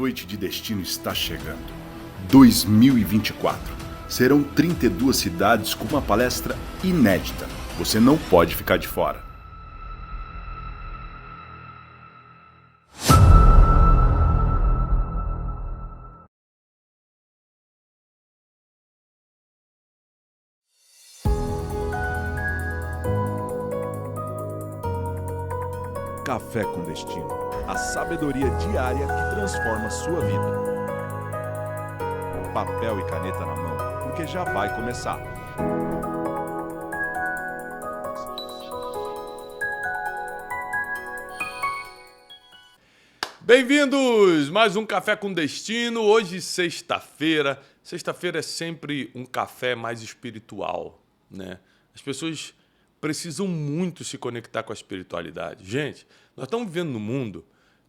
noite de destino está chegando. 2024. Serão 32 cidades com uma palestra inédita. Você não pode ficar de fora. Café com Destino, a sabedoria diária que transforma sua vida. Papel e caneta na mão, porque já vai começar. Bem-vindos! Mais um Café com Destino. Hoje, sexta-feira. Sexta-feira é sempre um café mais espiritual, né? As pessoas precisam muito se conectar com a espiritualidade. Gente, nós estamos vivendo num mundo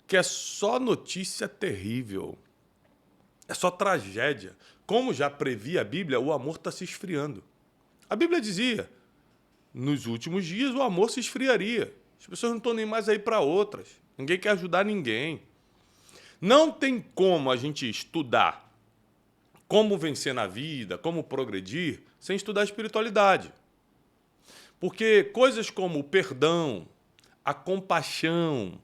que é só notícia terrível. É só tragédia. Como já previa a Bíblia, o amor está se esfriando. A Bíblia dizia, nos últimos dias o amor se esfriaria. As pessoas não estão nem mais aí para outras. Ninguém quer ajudar ninguém. Não tem como a gente estudar como vencer na vida, como progredir, sem estudar a espiritualidade. Porque coisas como o perdão, a compaixão,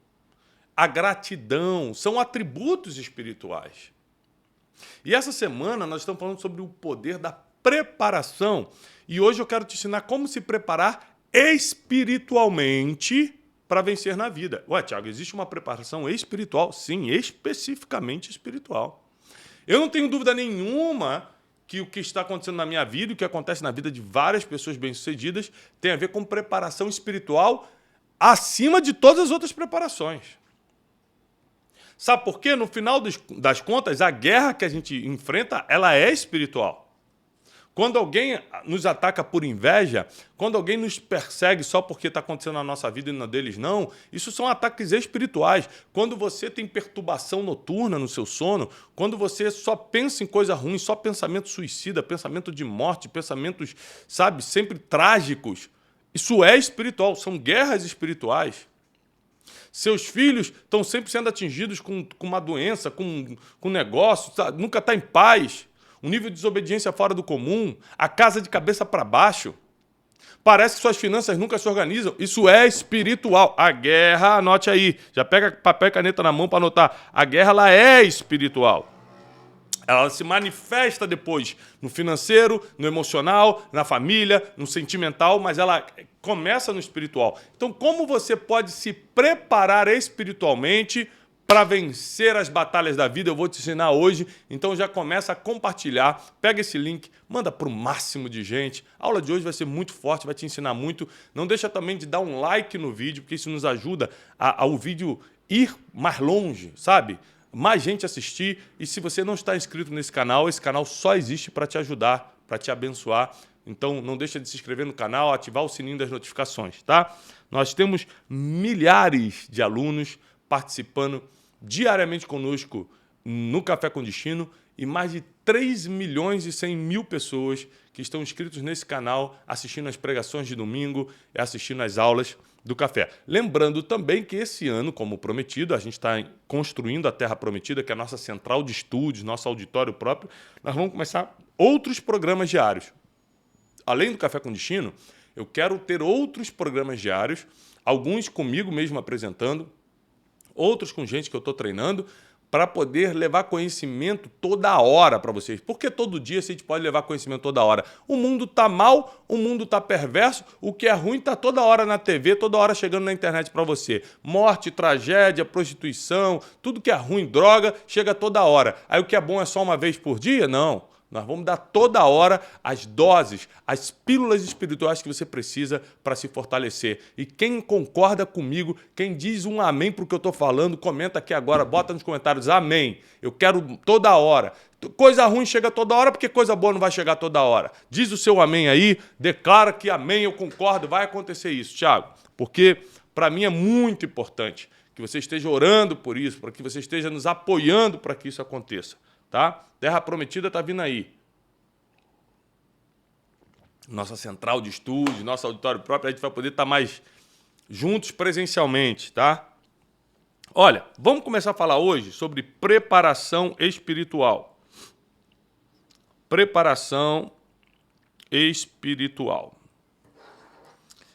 a gratidão são atributos espirituais. E essa semana nós estamos falando sobre o poder da preparação. E hoje eu quero te ensinar como se preparar espiritualmente para vencer na vida. Ué, Thiago, existe uma preparação espiritual? Sim, especificamente espiritual. Eu não tenho dúvida nenhuma que o que está acontecendo na minha vida e o que acontece na vida de várias pessoas bem-sucedidas tem a ver com preparação espiritual acima de todas as outras preparações. Sabe por quê? No final das contas, a guerra que a gente enfrenta, ela é espiritual. Quando alguém nos ataca por inveja, quando alguém nos persegue só porque está acontecendo na nossa vida e na deles não, isso são ataques espirituais. Quando você tem perturbação noturna no seu sono, quando você só pensa em coisa ruim, só pensamento suicida, pensamento de morte, pensamentos, sabe, sempre trágicos, isso é espiritual, são guerras espirituais. Seus filhos estão sempre sendo atingidos com uma doença, com negócio, sabe? Nunca está em paz. Um nível de desobediência fora do comum, a casa de cabeça para baixo. Parece que suas finanças nunca se organizam. Isso é espiritual. A guerra, anote aí, já pega papel e caneta na mão para anotar. A guerra, ela é espiritual. Ela se manifesta depois no financeiro, no emocional, na família, no sentimental, mas ela começa no espiritual. Então, como você pode se preparar espiritualmente para vencer as batalhas da vida? Eu vou te ensinar hoje, então já começa a compartilhar, pega esse link, manda para o máximo de gente. A aula de hoje vai ser muito forte, vai te ensinar muito. Não deixa também de dar um like no vídeo, porque isso nos ajuda ao vídeo ir mais longe, sabe? Mais gente assistir. E se você não está inscrito nesse canal, esse canal só existe para te ajudar, para te abençoar. Então não deixa de se inscrever no canal, ativar o sininho das notificações, tá? Nós temos milhares de alunos participando diariamente conosco no Café com Destino e mais de 3.100.000 pessoas que estão inscritos nesse canal, assistindo as pregações de domingo e assistindo as aulas do café. Lembrando também que esse ano, como prometido, a gente está construindo a Terra Prometida, que é a nossa central de estúdios, nosso auditório próprio. Nós vamos começar outros programas diários. Além do Café com Destino, eu quero ter outros programas diários, alguns comigo mesmo apresentando, outros com gente que eu estou treinando, para poder levar conhecimento toda hora para vocês. Porque todo dia a gente pode levar conhecimento toda hora. O mundo está mal, o mundo está perverso, o que é ruim está toda hora na TV, toda hora chegando na internet para você. Morte, tragédia, prostituição, tudo que é ruim, droga, chega toda hora. Aí o que é bom é só uma vez por dia? Não. Nós vamos dar toda hora as doses, as pílulas espirituais que você precisa para se fortalecer. E quem concorda comigo, quem diz um amém para o que eu estou falando, comenta aqui agora, bota nos comentários, amém. Eu quero toda hora. Coisa ruim chega toda hora, porque coisa boa não vai chegar toda hora. Diz o seu amém aí, declara que amém, eu concordo, vai acontecer isso, Thiago. Porque para mim é muito importante que você esteja orando por isso, para que você esteja nos apoiando para que isso aconteça. Tá? Terra Prometida está vindo aí. Nossa central de estúdio, nosso auditório próprio, a gente vai poder estar mais juntos presencialmente, tá? Olha, vamos começar a falar hoje sobre preparação espiritual. Preparação espiritual.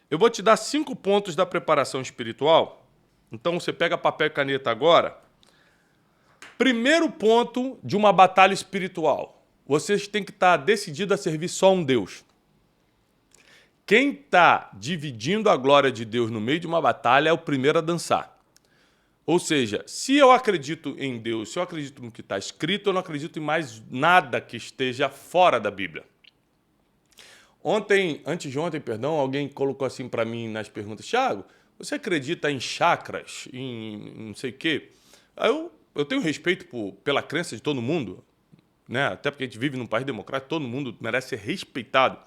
Eu vou te dar 5 pontos da preparação espiritual. Então você pega papel e caneta agora. Primeiro ponto de uma batalha espiritual. Vocês têm que estar decididos a servir só um Deus. Quem está dividindo a glória de Deus no meio de uma batalha é o primeiro a dançar. Ou seja, se eu acredito em Deus, se eu acredito no que está escrito, eu não acredito em mais nada que esteja fora da Bíblia. Antes de ontem, alguém colocou assim para mim nas perguntas: Thiago, você acredita em chakras, em não sei o quê? Eu tenho respeito pela crença de todo mundo, né? Até porque a gente vive num país democrático, todo mundo merece ser respeitado.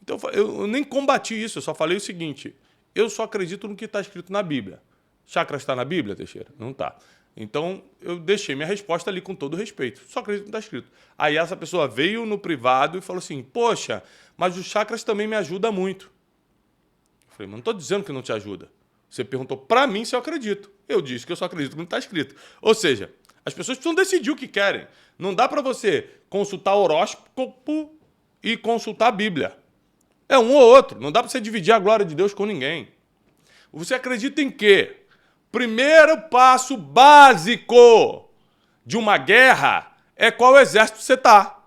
Então eu nem combati isso, eu só falei o seguinte: eu só acredito no que está escrito na Bíblia. Chakra está na Bíblia, Teixeira? Não está. Então, eu deixei minha resposta ali com todo respeito. Só acredito no que está escrito. Aí essa pessoa veio no privado e falou assim: poxa, mas os chakras também me ajudam muito. Eu falei: mas não estou dizendo que não te ajuda. Você perguntou para mim se eu acredito. Eu disse que eu só acredito no que está escrito. Ou seja, as pessoas precisam decidir o que querem. Não dá para você consultar horóscopo e consultar a Bíblia. É um ou outro. Não dá para você dividir a glória de Deus com ninguém. Você acredita em quê? Primeiro passo básico de uma guerra é qual exército você está.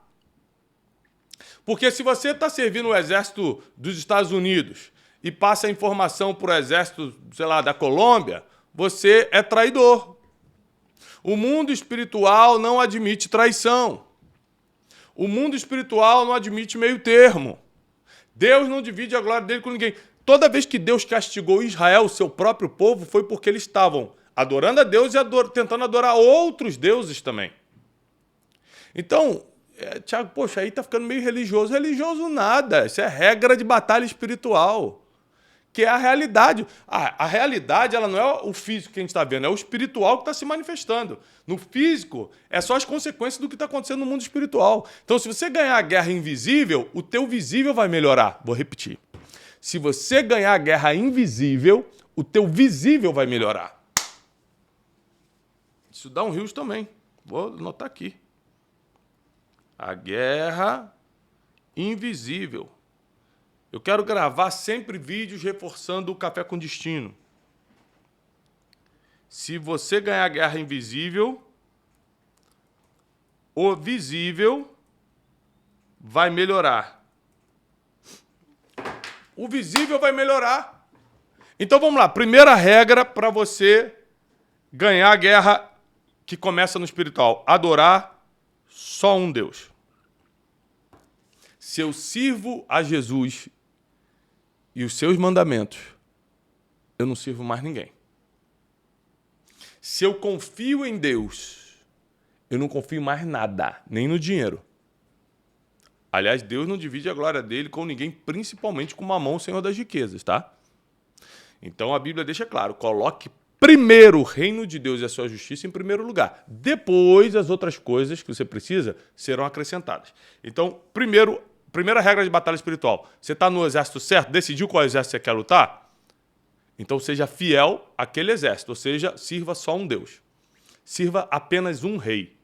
Porque se você está servindo o exército dos Estados Unidos e passa a informação para o exército, sei lá, da Colômbia, você é traidor. O mundo espiritual não admite traição. O mundo espiritual não admite meio termo. Deus não divide a glória dele com ninguém. Toda vez que Deus castigou Israel, o seu próprio povo, foi porque eles estavam adorando a Deus e tentando adorar outros deuses também. Então, Thiago, poxa, aí tá ficando meio religioso. Religioso nada, isso é regra de batalha espiritual, que é a realidade. A realidade, ela não é o físico que a gente está vendo, é o espiritual que está se manifestando. No físico, é só as consequências do que está acontecendo no mundo espiritual. Então, se você ganhar a guerra invisível, o teu visível vai melhorar. Vou repetir. Se você ganhar a guerra invisível, o teu visível vai melhorar. Isso dá um rios também. Vou anotar aqui. A guerra invisível. Eu quero gravar sempre vídeos reforçando o Café com Destino. Se você ganhar a guerra invisível, o visível vai melhorar. O visível vai melhorar. Então vamos lá. Primeira regra para você ganhar a guerra que começa no espiritual: adorar só um Deus. Se eu sirvo a Jesus e os seus mandamentos, eu não sirvo mais ninguém. Se eu confio em Deus, eu não confio mais nada, nem no dinheiro. Aliás, Deus não divide a glória dele com ninguém, principalmente com Mamon, o Senhor das riquezas, tá? Então a Bíblia deixa claro: coloque primeiro o reino de Deus e a sua justiça em primeiro lugar. Depois, as outras coisas que você precisa serão acrescentadas. Então, primeira regra de batalha espiritual: você está no exército certo, decidiu qual exército você quer lutar? Então seja fiel àquele exército, ou seja, sirva só um Deus. Sirva apenas um rei.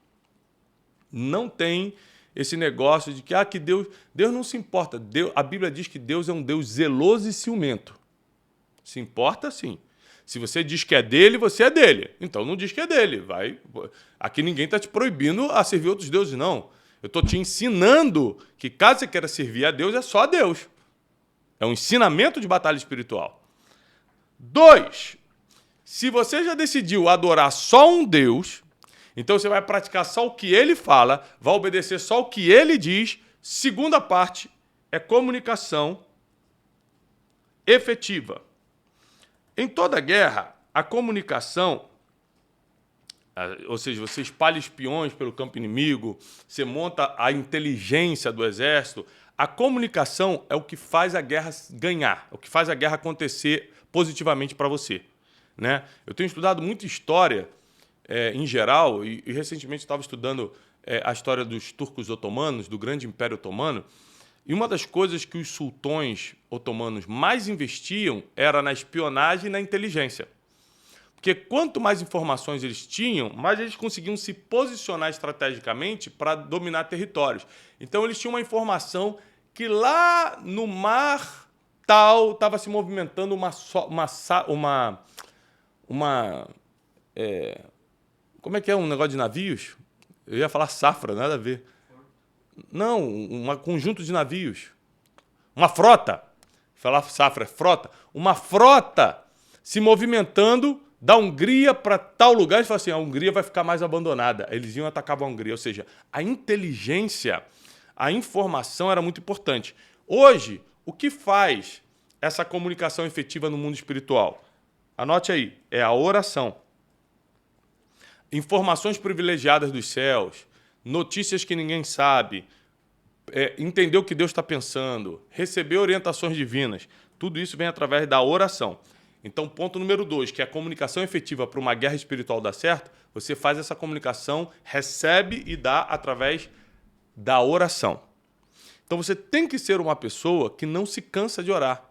Não tem esse negócio de que Deus não se importa. A Bíblia diz que Deus é um Deus zeloso e ciumento. Se importa, sim. Se você diz que é dele, você é dele. Então não diz que é dele. Aqui ninguém está te proibindo a servir outros deuses, não. Eu estou te ensinando que caso você queira servir a Deus, é só a Deus. É um ensinamento de batalha espiritual. 2. Se você já decidiu adorar só um Deus, então você vai praticar só o que ele fala, vai obedecer só o que ele diz. Segunda parte é comunicação efetiva. Em toda guerra, a comunicação, ou seja, você espalha espiões pelo campo inimigo, você monta a inteligência do exército. A comunicação é o que faz a guerra ganhar, é o que faz a guerra acontecer positivamente para você, né? Eu tenho estudado muito história em geral, e recentemente estava estudando a história dos turcos otomanos, do grande Império Otomano, e uma das coisas que os sultões otomanos mais investiam era na espionagem e na inteligência. Porque quanto mais informações eles tinham, mais eles conseguiam se posicionar estrategicamente para dominar territórios. Então, eles tinham uma informação que lá no mar tal estava se movimentando como é que é um negócio de navios? Eu ia falar safra, nada a ver. Não, um conjunto de navios. Uma frota. Falar safra é frota. Uma frota se movimentando da Hungria para tal lugar. Eles falam assim, a Hungria vai ficar mais abandonada. Eles iam atacar a Hungria. Ou seja, a inteligência, a informação era muito importante. Hoje, o que faz essa comunicação efetiva no mundo espiritual? Anote aí, é a oração. Informações privilegiadas dos céus, notícias que ninguém sabe, entender o que Deus está pensando, receber orientações divinas, tudo isso vem através da oração. Então, ponto número 2, que é a comunicação efetiva para uma guerra espiritual dar certo, você faz essa comunicação, recebe e dá através da oração. Então, você tem que ser uma pessoa que não se cansa de orar.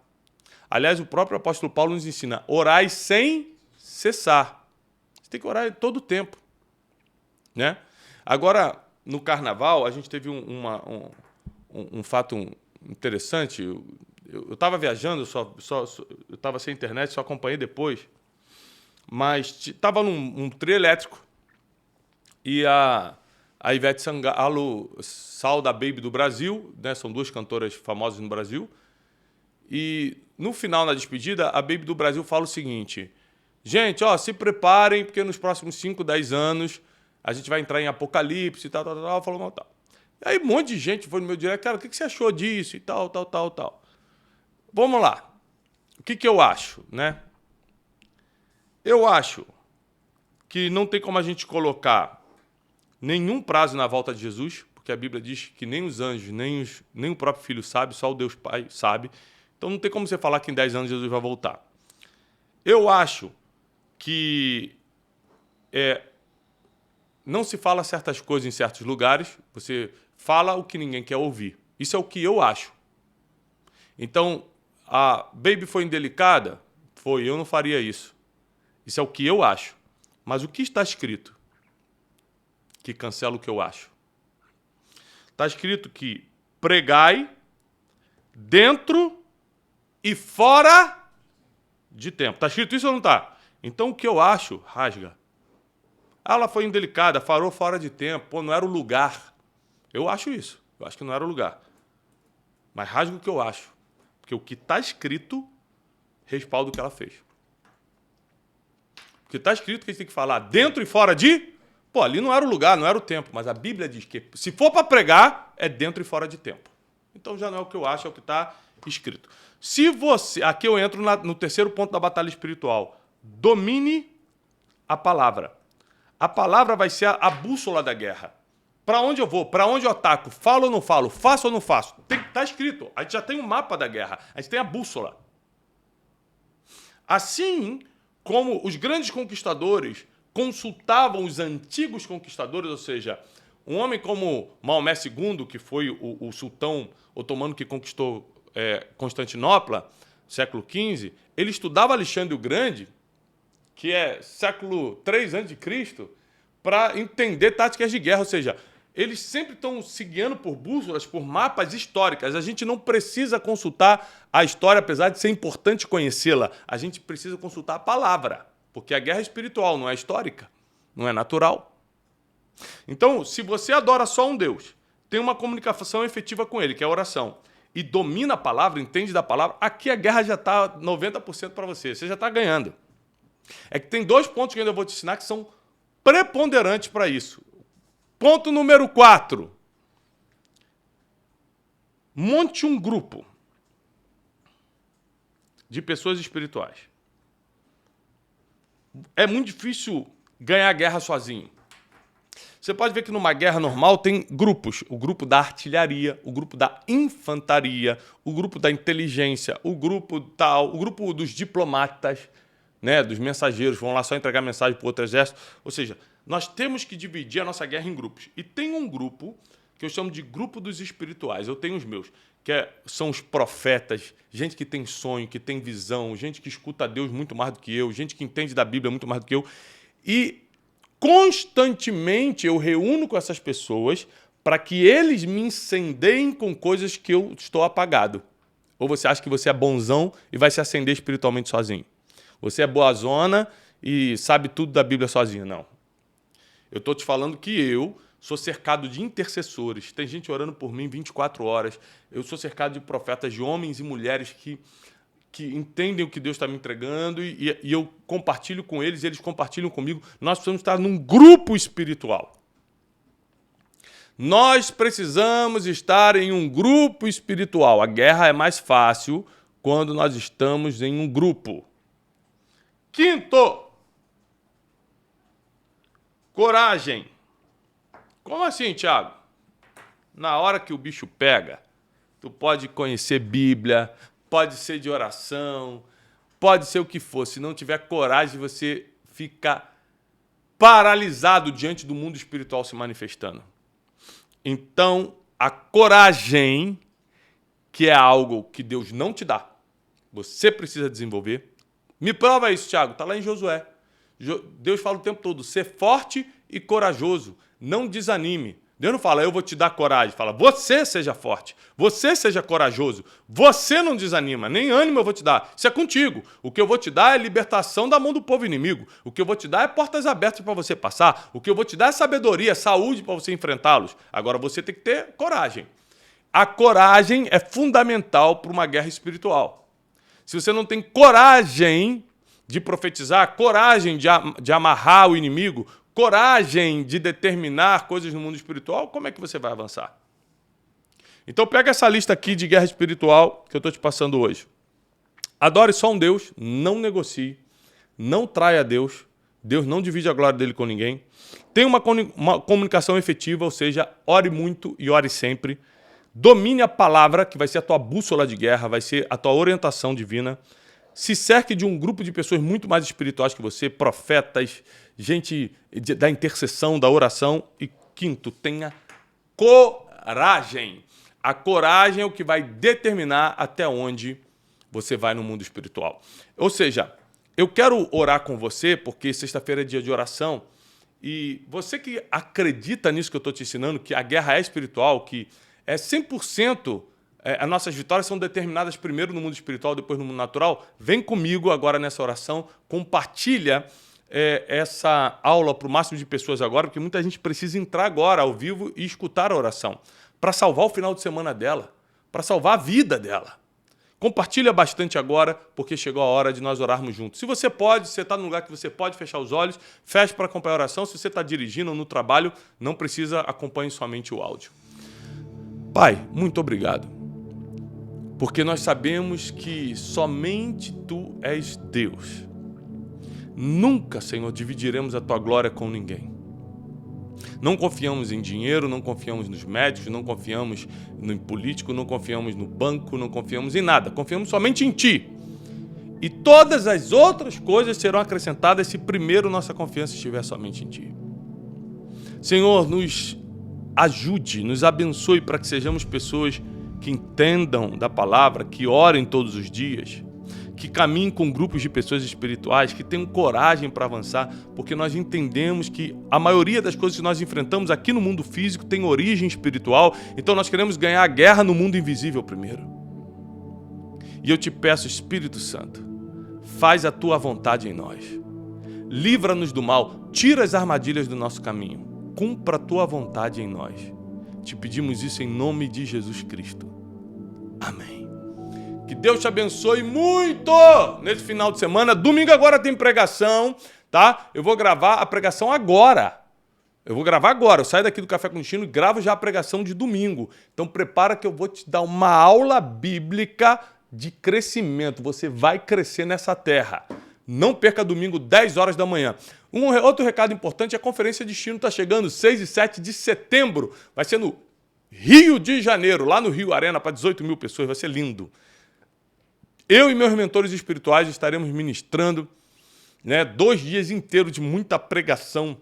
Aliás, o próprio apóstolo Paulo nos ensina, orai sem cessar. Você tem que orar todo o tempo, né? Agora, no carnaval, a gente teve um fato interessante. Eu estava viajando, eu estava sem internet, só acompanhei depois. Mas estava num trio elétrico e a Ivete Sangalo, Sal da Baby do Brasil, né? São duas cantoras famosas no Brasil. E no final, na despedida, a Baby do Brasil fala o seguinte... Gente, se preparem, porque nos próximos 5, 10 anos a gente vai entrar em apocalipse e tal. Falou, tal. E aí um monte de gente foi no meu direct, cara, o que você achou disso e tal. Vamos lá. O que eu acho, né? Eu acho que não tem como a gente colocar nenhum prazo na volta de Jesus, porque a Bíblia diz que nem os anjos, nem o próprio Filho sabe, só o Deus Pai sabe. Então não tem como você falar que em 10 anos Jesus vai voltar. Eu acho que não se fala certas coisas em certos lugares, você fala o que ninguém quer ouvir. Isso é o que eu acho. Então, a Baby foi indelicada? Foi, eu não faria isso. Isso é o que eu acho. Mas o que está escrito que cancela o que eu acho? Está escrito que pregai dentro e fora de tempo. Está escrito isso ou não está? Então, o que eu acho, rasga. Ela foi indelicada, falou fora de tempo. Pô, não era o lugar. Eu acho isso. Eu acho que não era o lugar. Mas rasga o que eu acho. Porque o que está escrito respalda o que ela fez. O que está escrito que a gente tem que falar dentro e fora de... Pô, ali não era o lugar, não era o tempo. Mas a Bíblia diz que se for para pregar, é dentro e fora de tempo. Então já não é o que eu acho, é o que está escrito. Se você... Aqui eu entro no terceiro ponto da batalha espiritual. Domine a palavra. A palavra vai ser a bússola da guerra. Para onde eu vou? Para onde eu ataco? Falo ou não falo? Faço ou não faço? Está escrito. A gente já tem um mapa da guerra. A gente tem a bússola. Assim como os grandes conquistadores consultavam os antigos conquistadores, ou seja, um homem como Maomé II, que foi o sultão otomano que conquistou Constantinopla, século XV, ele estudava Alexandre o Grande, que é século III a.C., para entender táticas de guerra. Ou seja, eles sempre estão se guiando por bússolas, por mapas históricas. A gente não precisa consultar a história, apesar de ser importante conhecê-la. A gente precisa consultar a palavra, porque a guerra é espiritual, não é histórica, não é natural. Então, se você adora só um Deus, tem uma comunicação efetiva com ele, que é a oração, e domina a palavra, entende da palavra, aqui a guerra já está 90% para você. Você já está ganhando. É que tem 2 pontos que eu ainda vou te ensinar que são preponderantes para isso. Ponto número 4. Monte um grupo de pessoas espirituais. É muito difícil ganhar a guerra sozinho. Você pode ver que numa guerra normal tem grupos. O grupo da artilharia, o grupo da infantaria, o grupo da inteligência, o grupo tal, o grupo dos diplomatas, né, dos mensageiros, vão lá só entregar mensagem para o outro exército. Ou seja, nós temos que dividir a nossa guerra em grupos. E tem um grupo que eu chamo de grupo dos espirituais. Eu tenho os meus, são os profetas, gente que tem sonho, que tem visão, gente que escuta Deus muito mais do que eu, gente que entende da Bíblia muito mais do que eu. E constantemente eu reúno com essas pessoas para que eles me incendeiem com coisas que eu estou apagado. Ou você acha que você é bonzão e vai se acender espiritualmente sozinho? Você é boazona e sabe tudo da Bíblia sozinho? Não. Eu estou te falando que eu sou cercado de intercessores. Tem gente orando por mim 24 horas. Eu sou cercado de profetas, de homens e mulheres que entendem o que Deus está me entregando e eu compartilho com eles, eles compartilham comigo. Nós precisamos estar num grupo espiritual. Nós precisamos estar em um grupo espiritual. A guerra é mais fácil quando nós estamos em um grupo. Quinto, coragem. Como assim, Thiago? Na hora que o bicho pega, tu pode conhecer Bíblia, pode ser de oração, pode ser o que for. Se não tiver coragem, você fica paralisado diante do mundo espiritual se manifestando. Então, a coragem, que é algo que Deus não te dá, você precisa desenvolver. Me prova isso, Thiago. Está lá em Josué. Deus fala o tempo todo, ser forte e corajoso. Não desanime. Deus não fala, eu vou te dar coragem. Fala, você seja forte. Você seja corajoso. Você não desanima. Nem ânimo eu vou te dar. Isso é contigo. O que eu vou te dar é libertação da mão do povo inimigo. O que eu vou te dar é portas abertas para você passar. O que eu vou te dar é sabedoria, saúde para você enfrentá-los. Agora você tem que ter coragem. A coragem é fundamental para uma guerra espiritual. Se você não tem coragem de profetizar, coragem de amarrar o inimigo, coragem de determinar coisas no mundo espiritual, como é que você vai avançar? Então pega essa lista aqui de guerra espiritual que eu estou te passando hoje. Adore só um Deus, não negocie, não traia Deus, Deus não divide a glória dele com ninguém. Tenha uma comunicação efetiva, ou seja, ore muito e ore sempre. Domine a palavra, que vai ser a tua bússola de guerra, vai ser a tua orientação divina. Se cerque de um grupo de pessoas muito mais espirituais que você, profetas, gente da intercessão, da oração. E quinto, tenha coragem. A coragem é o que vai determinar até onde você vai no mundo espiritual. Ou seja, eu quero orar com você, porque sexta-feira é dia de oração, e você que acredita nisso que eu estou te ensinando, que a guerra é espiritual, que é 100%... as nossas vitórias são determinadas primeiro no mundo espiritual, depois no mundo natural. Vem comigo agora nessa oração, compartilha essa aula para o máximo de pessoas agora, porque muita gente precisa entrar agora ao vivo e escutar a oração, para salvar o final de semana dela, para salvar a vida dela. Compartilha bastante agora, porque chegou a hora de nós orarmos juntos. Se você pode, você está num lugar que você pode fechar os olhos, feche para acompanhar a oração. Se você está dirigindo ou no trabalho, não precisa, acompanhe somente o áudio. Pai, muito obrigado. Porque nós sabemos que somente Tu és Deus. Nunca, Senhor, dividiremos a Tua glória com ninguém. Não confiamos em dinheiro, não confiamos nos médicos, não confiamos no político, não confiamos no banco, não confiamos em nada. Confiamos somente em Ti. E todas as outras coisas serão acrescentadas se primeiro nossa confiança estiver somente em Ti. Senhor, nos ajude, nos abençoe para que sejamos pessoas que entendam da palavra, que orem todos os dias, que caminhem com grupos de pessoas espirituais, que tenham coragem para avançar, porque nós entendemos que a maioria das coisas que nós enfrentamos aqui no mundo físico tem origem espiritual, então nós queremos ganhar a guerra no mundo invisível primeiro. E eu te peço, Espírito Santo, faz a Tua vontade em nós. Livra-nos do mal, tira as armadilhas do nosso caminho, cumpra a Tua vontade em nós. Te pedimos isso em nome de Jesus Cristo. Amém. Que Deus te abençoe muito nesse final de semana. Domingo agora tem pregação, tá? Eu vou gravar a pregação agora. Eu saio daqui do Café com Destino e gravo já a pregação de domingo. Então prepara que eu vou te dar uma aula bíblica de crescimento. Você vai crescer nessa terra. Não perca domingo, 10 horas da manhã. Outro recado importante, a Conferência Destino está chegando, 6 e 7 de setembro. Vai ser no Rio de Janeiro, lá no Rio Arena, para 18 mil pessoas. Vai ser lindo. Eu e meus mentores espirituais estaremos ministrando, 2 dias inteiros de muita pregação.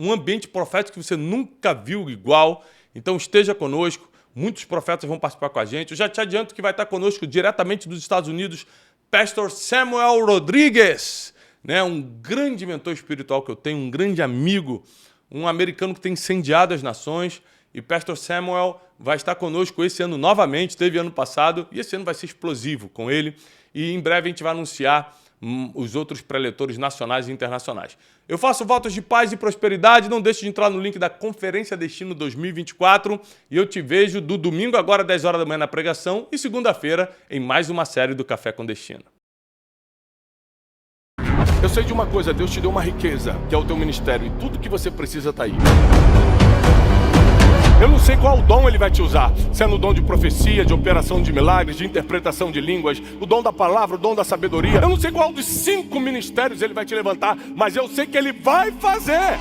um ambiente profético que você nunca viu igual. Então esteja conosco, muitos profetas vão participar com a gente. Eu já te adianto que vai estar conosco diretamente dos Estados Unidos, Pastor Samuel Rodrigues, né? Um grande mentor espiritual que eu tenho, um grande amigo, um americano que tem incendiado as nações. E Pastor Samuel vai estar conosco esse ano novamente, teve ano passado, e esse ano vai ser explosivo com ele. E em breve a gente vai anunciar os outros preletores nacionais e internacionais. Eu faço votos de paz e prosperidade, não deixe de entrar no link da Conferência Destino 2024 e eu te vejo do domingo agora, 10 horas da manhã na pregação e segunda-feira em mais uma série do Café com Destino. Eu sei de uma coisa, Deus te deu uma riqueza, que é o teu ministério, e tudo que você precisa está aí. Eu não sei qual dom Ele vai te usar, se é no dom de profecia, de operação de milagres, de interpretação de línguas, o dom da palavra, o dom da sabedoria. Eu não sei qual dos 5 ministérios Ele vai te levantar, mas eu sei que Ele vai fazer.